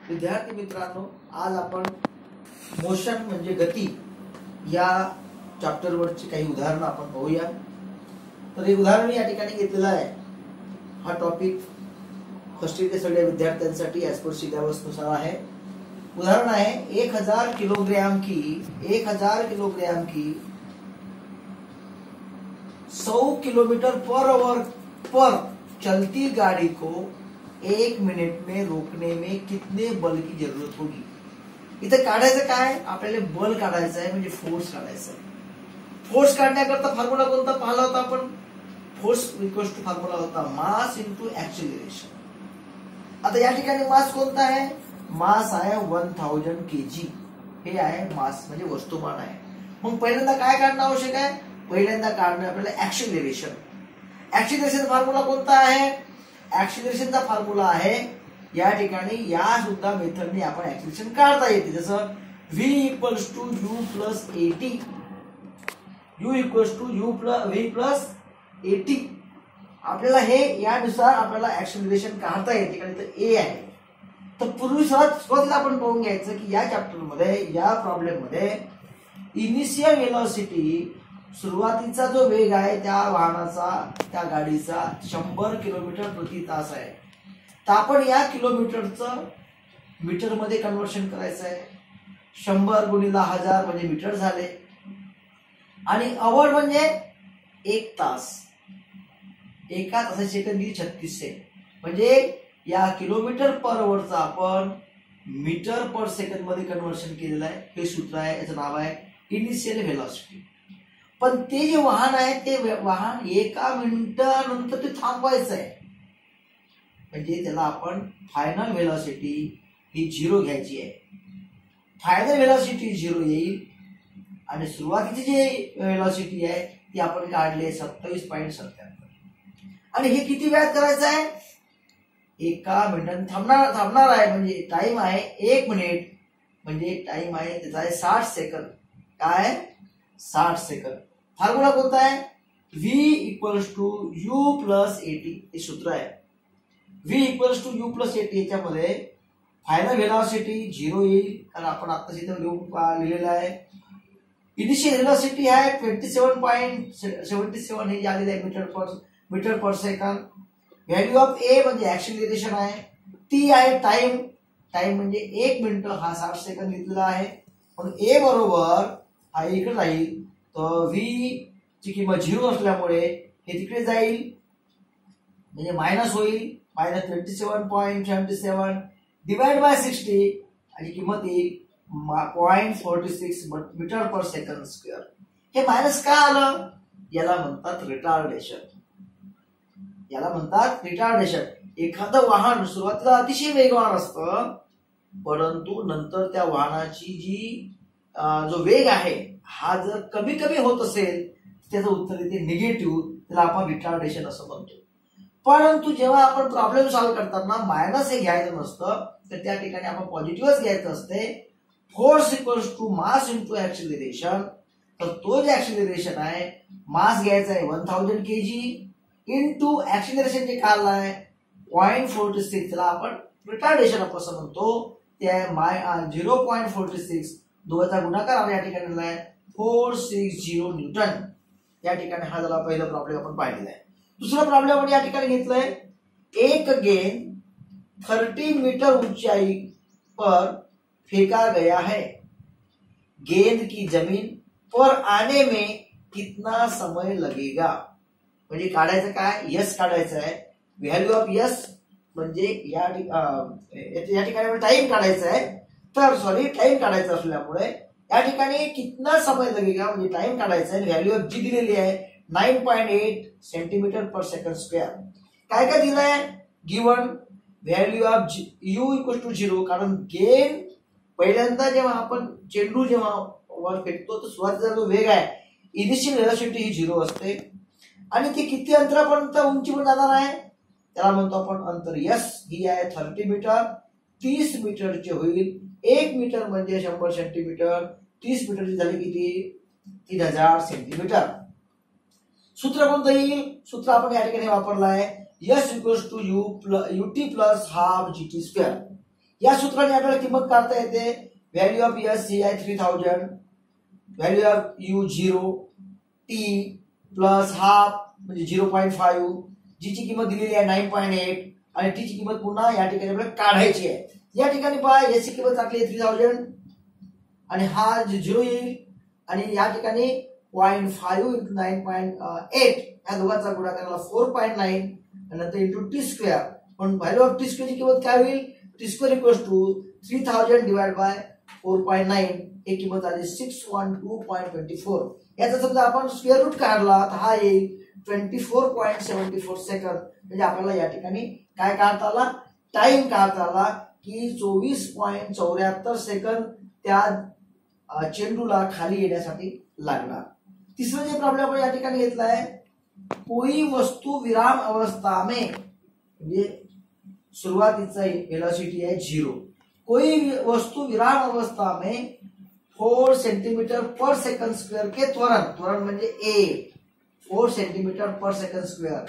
विद्यार्थी मित्रांनो, आज आपण मोशन म्हणजे गती या चॅप्टर वरची काही उदाहरणं आपण पाहूया। तर हे उदाहरण या ठिकाणी घेतलेलं आहे। हा टॉपिक फर्स्ट इयरच्या सगळ्या विद्यार्थ्यांसाठी ॲज पर सिलेबस नुसार आहे। उदाहरण आहे 1000 किलोग्राम की 100 किलोमीटर पर आवर पर चलती गाड़ी को 1 मिनिट में रोकने में कितने बल की जरूरत होगी। इथे काढायचं काय, आपल्याला बल काढायचं आहे, म्हणजे फोर्स काढायचा आहे। फोर्स काढण्याकरता फॉर्म्युला कोणता पाहिला होता आपण? फोर्स इक्वल्स टू फॉर्म्युला होता मास इंटू ऍक्सिलरेशन। आता या ठिकाणी मास कोणता आहे? मास आहे 1000 kg। हे आहे मास, म्हणजे वस्तुमान आहे। मग पहिल्यांदा काय काढणं आवश्यक आहे? पहिल्यांदा काढणं आपल्याला ऍक्सिलरेशन। ऍक्सिलरेशन फॉर्म्युला कोणता आहे? ऍक्सिलरेशनचा फॉर्म्युला आहे या ठिकाणी या सुद्धा मेथडने आपण ऍक्सिलरेशन काढता येते। जसं v equals to u plus at, u equals to v plus at। आपल्याला हे यानुसार आपल्याला ऍक्सिलरेशन काढता येते, कारण इथे a आहे। तर पूर्वी सुरुवातीला आपण पाहून घ्यायचं की या चॅप्टर मध्ये, या प्रॉब्लेम मध्ये इनिशियल वेलोसिटी, सुरुवातीचा जो वेग आहे त्या वाहनाचा, त्या गाडीचा 100 किलोमीटर प्रति तास आहे। तर आपण या किलोमीटरचं मीटर मध्ये कन्वर्शन करायचं आहे। 100 गुणिले 1000 म्हणजे मीटर झाले, आणि आवर म्हणजे 1 तास। एका तासाची सेकंद 36 सेकंद, म्हणजे या किलोमीटर पर आवरचा आपण मीटर पर सेकंद मध्ये कन्वर्शन केलेलं आहे। हे सूत्र आहे, याचं नाव आहे इनिशियल वेलोसिटी। पण ते जे वाहन आहे ते वाहन 1 मिनिटानंतर ते थांबवायचं आहे, म्हणजे त्याला आपण फायनल वेलोसिटी ही 0 घ्यायची आहे। फायनल वेलोसिटी 0 येईल, आणि सुरुवातीची जी वेलोसिटी आहे ती आपण काढली 27.77। आणि हे किती वेळात करायचं आहे? 1 मिनिटाने थांबणार आहे, म्हणजे टाइम आहे 1 मिनिट, म्हणजे टाइम आहे त्याचा आहे 60 सेकंद। काय? 60 सेकंद। फॉर्म्युला कोणता आहे? v equals to u plus at, हे सूत्र आहे। v equals to u plus at, याच्यामध्ये फायनल वेलोसिटी 0 येईल, कारण आपण आता इथे लिहिलेलं आहे। इनिशियल वेलोसिटी आहे 27.77, हे आलेलं आहे metre per second. Value of a म्हणजे ऍक्सिलरेशन आहे, t आहे टाइम म्हणजे 1 मिनिट, हा 60 सेकंद घेतलेला आहे। म्हणून a बरोबर हा इकडे राहील, तर v ची किंमत 0 असल्यामुळे हे तिकडे जाईल, म्हणजे मायनस होईल, मायनस 27.77 डिवाइड बाय 60, आणि किंमत येईल 0.46 मीटर पर सेकंड स्क्वेअर। हे मायनस का आलं? याला म्हणतात रिटार्डेशन। एखादं वाहन सुरुवातीला अतिशय वेगवान असतं, परंतु नंतर त्या वाहनाची जो वेग आहे हा जर कमी कमी होत असेल, त्याचं उत्तर येते निगेटिव्ह, त्याला आपण रिटार्डेशन असं म्हणतो। परंतु जेव्हा आपण प्रॉब्लेम सॉल्व्ह करताना मायनस हे घ्यायचं नसतं, तर त्या ठिकाणी आपण पॉझिटिव्हच घ्यायचं असते। Force equals to mass into acceleration, तर तो जे ऍक्सिलरेशन आहे, मास घ्यायचा आहे 1000 kg इंटू ऍक्सिलरेशन जे काढलं आहे 0.46, त्याला आपण रिटार्डेशन असं म्हणतो। ते आहे 0.46, दोघांचा गुणाकार आपण या ठिकाणी दिला आहे 460 न्यूटन। या ठिकाणी हा झाला पहिला प्रॉब्लेम आपण पाहिलेला आहे। दुसरा प्रॉब्लेम आपण या ठिकाणी घेतलाय, एक गेंद 30 मीटर ऊंचाई पर फेंका गया है, गेंद की जमीन पर आने में कितना समय लगेगा। म्हणजे काढायचं काय? यस काढायचं आहे। व्हॅल्यू ऑफ यस म्हणजे या ठिकाणी टाइम काढायचा आहे, तर सॉरी टाइम काढायचं असल्यामुळे या ठिकाणी कितना समय लगेगा म्हणजे टाइम काढायचा आहे। व्हॅल्यू ऑफ जी दिलेली आहे 9.8 सेंटीमीटर पर सेकंड स्क्वेअर। काय काय दिलंय? Given value of u equal to 0, कारण गेंद पहिल्यांदा जेव्हा आपण चेंडू जेव्हा वर फेकतो, तर सुरुवातीचा जो वेग आहे इनिशियल वेलोसिटी ही 0 असते, आणि ती किती अंतरापर्यंत उंचीवर जाणार आहे त्याला म्हणतो आपण अंतर। यस ही आहे 30 मीटर, 30 मीटरचे होईल। 1 मीटर म्हणजे 100 सेंटीमीटर, 30 मीटरची झाली किती? 3000 सेंटीमीटर। सूत्र कोणतं येईल? सूत्र आपण या ठिकाणी वापरलं आहे, S equals to ut plus half gt square. या सूत्राने आपल्याला किंमत काढता येते. व्हॅल्यू ऑफ एस ही आहे 3000, value of you 0, T plus half म्हणजे 0.5, जी ची किंमत दिलेली आहे 9.8 आणि टी ची किंमत पुन्हा या ठिकाणी आपल्याला काढायची आहे. या ठिकाणी पहा एस ची किंमत टाकली 3000 आणि हा 0 येईल आणि या ठिकाणी 0.5 × 9.8 या दोघांचा गुणाकार 4.9 आणि नंतर इंटू टी स्क्वेअर. पण व्हॅल्यू ऑफ टी स्क्वेअरची किंमत काय होईल? T square equals to 3000 divide by 4.9 ही किंमत आली 612.24. याचा समजा आपण स्क्वेअर रूट काढला तर हा येईल 24.74 सेकंद. म्हणजे आपल्याला या ठिकाणी काय काढता आला? टाइम काढता आला की 24.74 सेकंद त्या चेंडूला खाली येण्यासाठी लागणार. तिसरा जे प्रॉब्लेम आपण या ठिकाणी घेतला आहे, कोई वस्तू विराम अवस्था में, म्हणजे सुरुवातीचा वेलोसिटी आहे 0, कोई वस्तु विराम अवस्था में 4 सेंटीमीटर पर सेकंड स्क्वायर के त्वरण म्हणजे ए 4 सेंटीमीटर पर सेकंड स्क्वायर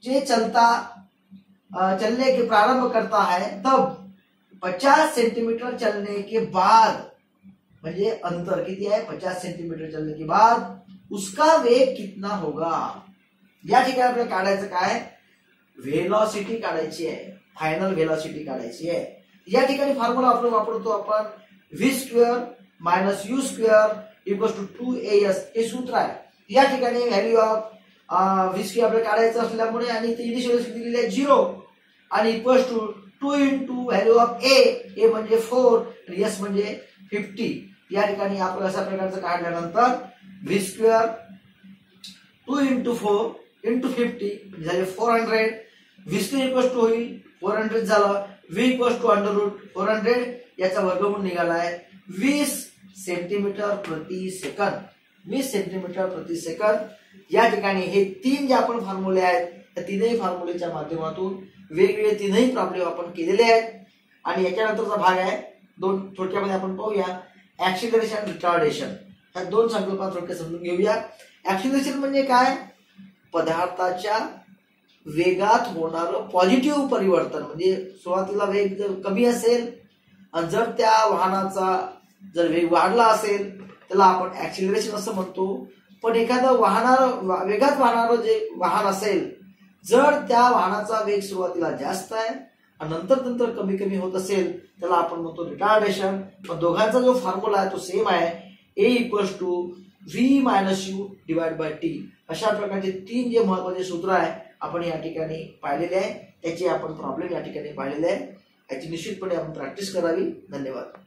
जे चलने के प्रारंभ करता है तब 50 सेंटीमीटर चलने के बाद, म्हणजे अंतर किती आहे? 50 सेंटीमीटर चलने के बाद उसका वेग कितना होगा. या ठिकाणी आपल्याला काढायचं काय? व्हेलॉसिटी काढायची आहे, फायनल व्हेलॉसिटी काढायची आहे. या ठिकाणी फॉर्म्युला आपण वापरतो आपण v square minus U square equals to 2as हे सूत्र आहे. या ठिकाणी व्हॅल्यू ऑफ v स्क्वेअर आपल्याला काढायचं असल्यामुळे आणि ते इनिशियल व्हेलॉसिटी दिलेली आहे 0 आणि equals to 2 × value of a म्हणजे 4 आणि s म्हणजे 50. या ठिकाणी आपण अशा प्रकारचं काढल्यानंतर v स्क्वेअर 2 × 4 × 50 झाले 400. v स्क्वेअर इक्वल्स टू होईल 400 झालं. v equals to under root 400 याचा वर्गमूळ निघाला आहे 20 सेंटीमीटर प्रति सेकंद. 20 सेंटीमीटर प्रति सेकंद. या ठिकाणी हे तीन जे आपण फॉर्म्युले आहेत त्या तीनही फॉर्म्युलेच्या माध्यमातून वेगवेगळे तीनही प्रॉब्लेम आपण केलेले आहेत. आणि याच्यानंतरचा भाग आहे दोन थोडक्यामध्ये आपण पाहूया ऍक्सिलरेशन रिटार्डेशन. ह्या दोन संकल्पना थोडक्यात समजून घेऊया. ऍक्सिलरेशन म्हणजे काय? पदार्थाच्या वेगात होणारं पॉझिटिव्ह परिवर्तन. म्हणजे सुरुवातीला वेग जर कमी असेल आणि जर त्या वाहनाचा जर वेग वाढला असेल त्याला आपण ऍक्सिलरेशन असं म्हणतो. पण एखादं वेगात वाहणारं जे वाहन असेल, जर त्या वाहनाचा वेग सुरुवातीला जास्त आहे आणि नंतर कमी कमी होत असेल त्याला आपण म्हणतो रिटार्डेशन. पण दोघांचा जो फॉर्म्युला आहे तो सेम आहे, a equals to v minus U divide by T. अशा प्रकारचे तीन जे महत्वाचे सूत्र आहे आपण या ठिकाणी पाहिलेले आहे. त्याचे आपण प्रॉब्लेम या ठिकाणी पाहिलेले आहे. याची निश्चितपणे आपण प्रॅक्टिस करावी. धन्यवाद.